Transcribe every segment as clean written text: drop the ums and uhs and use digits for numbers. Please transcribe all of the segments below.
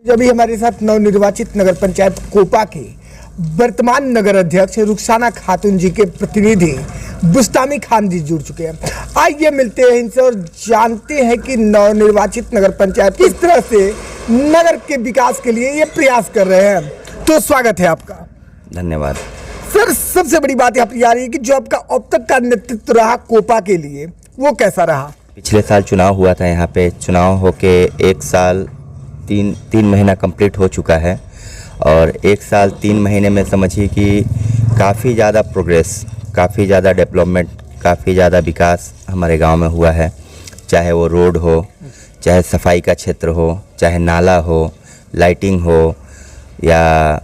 अभी हमारे साथ नवनिर्वाचित नगर पंचायत कोपा के वर्तमान नगर अध्यक्ष रुखसाना खातून जी के प्रतिनिधि बुस्तामी खान जी जुड़ चुके हैं। आइए मिलते हैं इनसे और जानते हैं कि नवनिर्वाचित नगर पंचायत किस तरह से नगर के विकास के लिए ये प्रयास कर रहे हैं। तो स्वागत है आपका। धन्यवाद सर, सबसे बड़ी बात यहाँ पर आ रही है कि जो आपका अब तक का नेतृत्व रहा कोपा के लिए वो कैसा रहा? पिछले साल चुनाव हुआ था, यहाँ पे चुनाव होके 1 साल 3 महीना कंप्लीट हो चुका है और 1 साल 3 महीने में समझिए कि काफ़ी ज़्यादा प्रोग्रेस, काफ़ी ज़्यादा डेवलपमेंट, काफ़ी ज़्यादा विकास हमारे गांव में हुआ है। चाहे वो रोड हो, चाहे सफाई का क्षेत्र हो, चाहे नाला हो, लाइटिंग हो या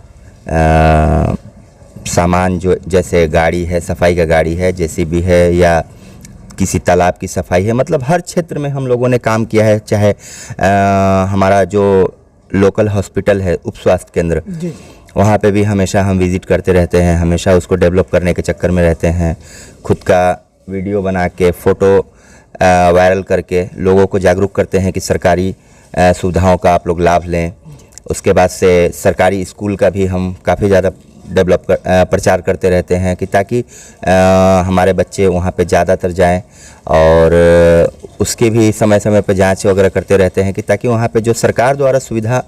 सामान जो जैसे गाड़ी है, सफाई का गाड़ी है, जेसीबी है या किसी तालाब की सफाई है, मतलब हर क्षेत्र में हम लोगों ने काम किया है। चाहे हमारा जो लोकल हॉस्पिटल है, उप स्वास्थ्य केंद्र, वहाँ पे भी हमेशा हम विज़िट करते रहते हैं, हमेशा उसको डेवलप करने के चक्कर में रहते हैं। खुद का वीडियो बना के, फ़ोटो वायरल करके लोगों को जागरूक करते हैं कि सरकारी सुविधाओं का आप लोग लाभ लें। उसके बाद से सरकारी स्कूल का भी हम काफ़ी ज़्यादा प्रचार करते रहते हैं कि ताकि हमारे बच्चे वहाँ पे ज़्यादातर जाएं और उसके भी समय समय पर जांच वगैरह करते रहते हैं कि ताकि वहाँ पे जो सरकार द्वारा सुविधा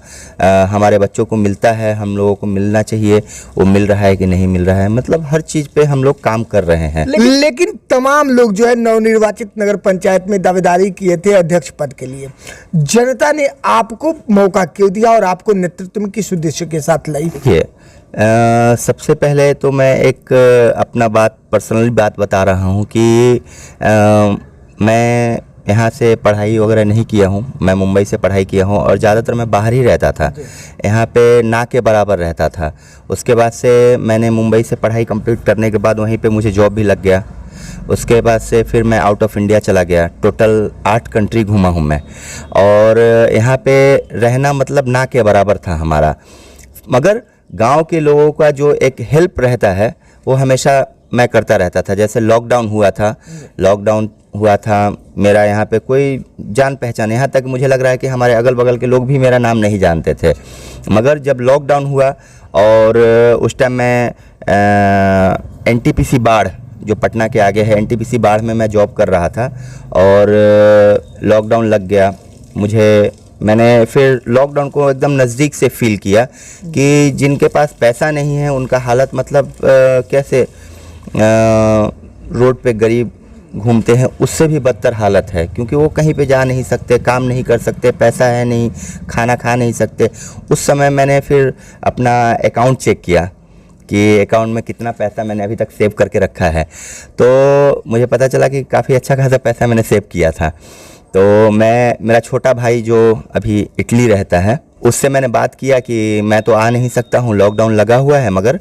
हमारे बच्चों को मिलता है, हम लोगों को मिलना चाहिए, वो मिल रहा है कि नहीं मिल रहा है। मतलब हर चीज़ पे हम लोग काम कर रहे हैं। लेकिन तमाम लोग जो है नवनिर्वाचित नगर पंचायत में दावेदारी किए थे अध्यक्ष पद के लिए। जनता ने आपको मौका क्यों दिया और आपको नेतृत्व में किस उद्देश्य के साथ लाई? सबसे पहले तो मैं एक अपना पर्सनली बात बता रहा हूँ कि मैं यहाँ से पढ़ाई वगैरह नहीं किया हूँ। मैं मुंबई से पढ़ाई किया हूँ और ज़्यादातर मैं बाहर ही रहता था, यहाँ पे ना के बराबर रहता था। उसके बाद से मैंने मुंबई से पढ़ाई कंप्लीट करने के बाद वहीं पे मुझे जॉब भी लग गया। उसके बाद से फिर मैं आउट ऑफ इंडिया चला गया। टोटल 8 कंट्री घूमा हूँ मैं और यहाँ पे रहना मतलब ना के बराबर था हमारा। मगर गांव के लोगों का जो एक हेल्प रहता है वो हमेशा मैं करता रहता था। जैसे लॉकडाउन हुआ था, मेरा यहाँ पे कोई जान पहचान, यहाँ तक मुझे लग रहा है कि हमारे अगल बगल के लोग भी मेरा नाम नहीं जानते थे। मगर जब लॉकडाउन हुआ और उस टाइम मैं एनटीपीसी बाढ़, जो पटना के आगे है, एनटीपीसी बाढ़ में मैं जॉब कर रहा था और लॉकडाउन लग गया। मैंने फिर लॉकडाउन को एकदम नज़दीक से फील किया कि जिनके पास पैसा नहीं है उनका हालत मतलब कैसे रोड पे गरीब घूमते हैं, उससे भी बदतर हालत है। क्योंकि वो कहीं पे जा नहीं सकते, काम नहीं कर सकते, पैसा है नहीं, खाना खा नहीं सकते। उस समय मैंने फिर अपना अकाउंट चेक किया कि अकाउंट में कितना पैसा मैंने अभी तक सेव करके रखा है। तो मुझे पता चला कि काफ़ी अच्छा खासा पैसा मैंने सेव किया था। तो मेरा छोटा भाई जो अभी इटली रहता है, उससे मैंने बात किया कि मैं तो आ नहीं सकता हूँ, लॉकडाउन लगा हुआ है, मगर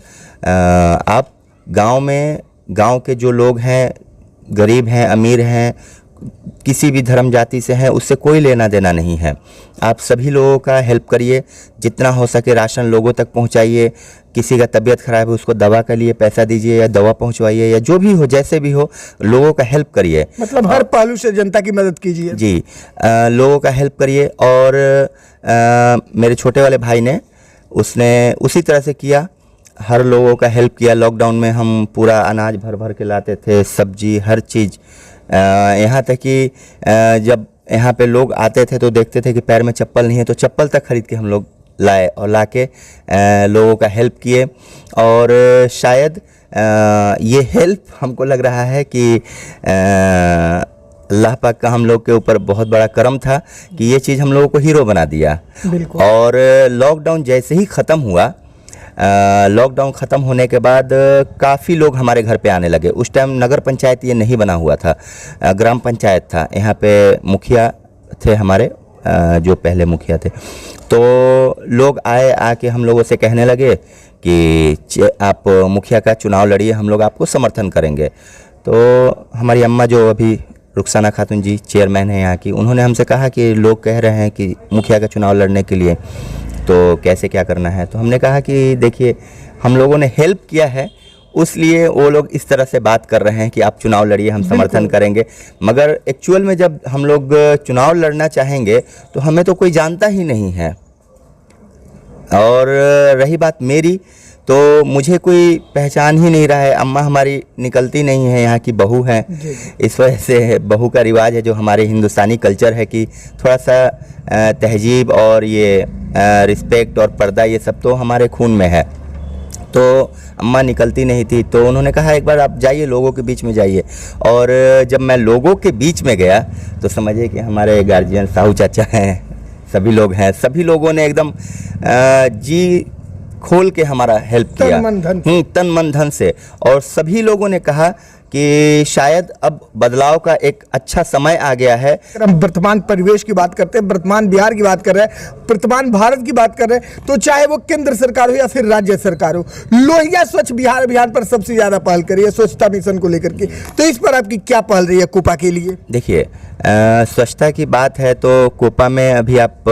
आप गांव के जो लोग हैं, गरीब हैं, अमीर हैं, किसी भी धर्म जाति से हैं, उससे कोई लेना देना नहीं है। आप सभी लोगों का हेल्प करिए, जितना हो सके राशन लोगों तक पहुंचाइए। किसी का तबीयत ख़राब है उसको दवा के लिए पैसा दीजिए या दवा पहुंचवाइए या जो भी हो, जैसे भी हो, लोगों का हेल्प करिए। मतलब हर पहलू से जनता की मदद कीजिए। जी, लोगों का हेल्प करिए। और मेरे छोटे वाले भाई ने उसी तरह से किया, हर लोगों का हेल्प किया। लॉकडाउन में हम पूरा अनाज भर के लाते थे, सब्जी, हर चीज़। यहाँ तक कि जब यहाँ पे लोग आते थे तो देखते थे कि पैर में चप्पल नहीं है, तो चप्पल तक खरीद के हम लोग लाए और लाके लोगों का हेल्प किए। और शायद ये हेल्प हमको लग रहा है कि अल्लाह पाक का हम लोग के ऊपर बहुत बड़ा करम था कि ये चीज़ हम लोगों को हीरो बना दिया। और लॉकडाउन जैसे ही ख़त्म हुआ, लॉकडाउन ख़त्म होने के बाद काफ़ी लोग हमारे घर पे आने लगे। उस टाइम नगर पंचायत ये नहीं बना हुआ था, ग्राम पंचायत था। यहाँ पे मुखिया थे हमारे, जो पहले मुखिया थे। तो लोग आके हम लोगों से कहने लगे कि आप मुखिया का चुनाव लड़िए, हम लोग आपको समर्थन करेंगे। तो हमारी अम्मा जो अभी रुखसाना खातून जी चेयरमैन हैं यहाँ की, उन्होंने हमसे कहा कि लोग कह रहे हैं कि मुखिया का चुनाव लड़ने के लिए, तो कैसे क्या करना है। तो हमने कहा कि देखिए, हम लोगों ने हेल्प किया है, उसलिए वो लोग इस तरह से बात कर रहे हैं कि आप चुनाव लड़िए, हम समर्थन करेंगे। मगर एक्चुअल में जब हम लोग चुनाव लड़ना चाहेंगे तो हमें तो कोई जानता ही नहीं है। और रही बात मेरी, तो मुझे कोई पहचान ही नहीं रहा है। अम्मा हमारी निकलती नहीं है, यहाँ की बहू हैं। इस वजह से बहू का रिवाज है जो हमारे हिंदुस्तानी कल्चर है कि थोड़ा सा तहजीब और ये रिस्पेक्ट और पर्दा ये सब तो हमारे खून में है। तो अम्मा निकलती नहीं थी, तो उन्होंने कहा एक बार आप जाइए, लोगों के बीच में जाइए। और जब मैं लोगों के बीच में गया तो समझिए कि हमारे गार्जियन साहू चाचा हैं, सभी लोग हैं, सभी लोगों ने एकदम जी खोल के हमारा हेल्प किया, तन मन धन से। और सभी लोगों ने कहा कि शायद अब बदलाव का एक अच्छा समय आ गया है। हम वर्तमान परिवेश की बात करते हैं, वर्तमान बिहार की बात कर रहे हैं, वर्तमान भारत की बात कर रहे हैं, तो चाहे वो केंद्र सरकार हो या फिर राज्य सरकार हो, लोहिया स्वच्छ बिहार अभियान पर सबसे ज्यादा पहल करी है, स्वच्छता मिशन को लेकर के। तो इस पर आपकी क्या पहल रही है कोपा के लिए? देखिए, स्वच्छता की बात है तो कोपा में अभी आप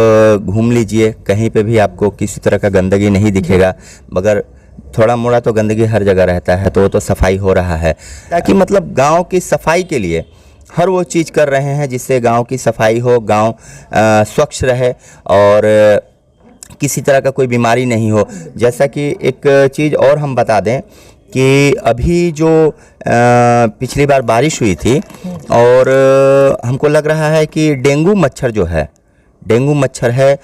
घूम लीजिए, कहीं पे भी आपको किसी तरह का गंदगी नहीं दिखेगा, मगर थोड़ा मोड़ा तो गंदगी हर जगह रहता है। तो वो तो सफाई हो रहा है, ताकि मतलब गांव की सफाई के लिए हर वो चीज़ कर रहे हैं जिससे गांव की सफाई हो, गांव स्वच्छ रहे और किसी तरह का कोई बीमारी नहीं हो। जैसा कि एक चीज़ और हम बता दें कि अभी जो पिछली बार बारिश हुई थी और हमको लग रहा है कि डेंगू मच्छर है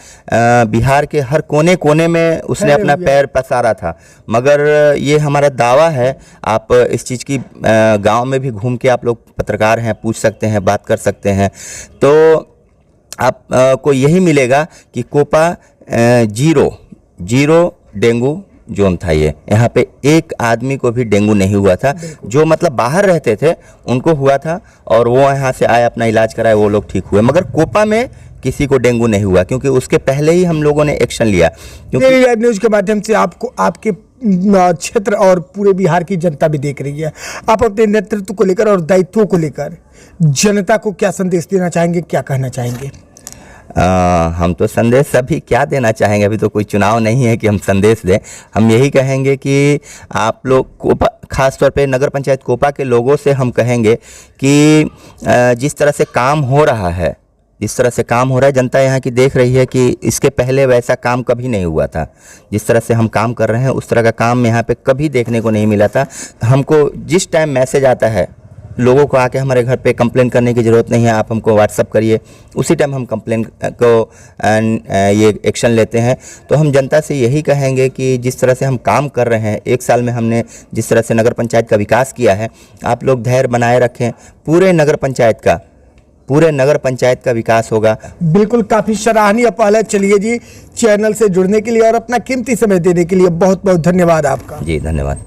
बिहार के हर कोने कोने में उसने अपना पैर पसारा था। मगर ये हमारा दावा है, आप इस चीज़ की गांव में भी घूम के आप लोग पत्रकार हैं, पूछ सकते हैं, बात कर सकते हैं, तो आप को यही मिलेगा कि कोपा जीरो डेंगू जोन था। ये यहाँ पे एक आदमी को भी डेंगू नहीं हुआ था, जो मतलब बाहर रहते थे उनको हुआ था और वो यहाँ से आए, अपना इलाज कराए, वो लोग ठीक हुए। मगर कोपा में किसी को डेंगू नहीं हुआ, क्योंकि उसके पहले ही हम लोगों ने एक्शन लिया। क्योंकि न्यूज़ के माध्यम से आपको आपके क्षेत्र और पूरे बिहार की जनता भी देख रही है, आप अपने नेतृत्व को लेकर और दायित्वों को लेकर जनता को क्या संदेश देना चाहेंगे, क्या कहना चाहेंगे? हम तो संदेश अभी क्या देना चाहेंगे, अभी तो कोई चुनाव नहीं है कि हम संदेश दें। हम यही कहेंगे कि आप लोग कोपा, खास तौर पे नगर पंचायत कोपा के लोगों से हम कहेंगे कि जिस तरह से काम हो रहा है, जनता यहाँ की देख रही है कि इसके पहले वैसा काम कभी नहीं हुआ था। जिस तरह से हम काम कर रहे हैं उस तरह का काम यहाँ पे कभी देखने को नहीं मिला था। हमको जिस टाइम मैसेज आता है, लोगों को आके हमारे घर पे कंप्लेन करने की ज़रूरत नहीं है, आप हमको व्हाट्सअप करिए, उसी टाइम हम कंप्लेन को ये एक्शन लेते हैं। तो हम जनता से यही कहेंगे कि जिस तरह से हम काम कर रहे हैं, एक साल में हमने जिस तरह से नगर पंचायत का विकास किया है, आप लोग धैर्य बनाए रखें, पूरे नगर पंचायत का विकास होगा। बिल्कुल, काफ़ी सराहनीय पहल है। चलिए जी, चैनल से जुड़ने के लिए और अपना कीमती समय देने के लिए बहुत बहुत धन्यवाद आपका। जी धन्यवाद।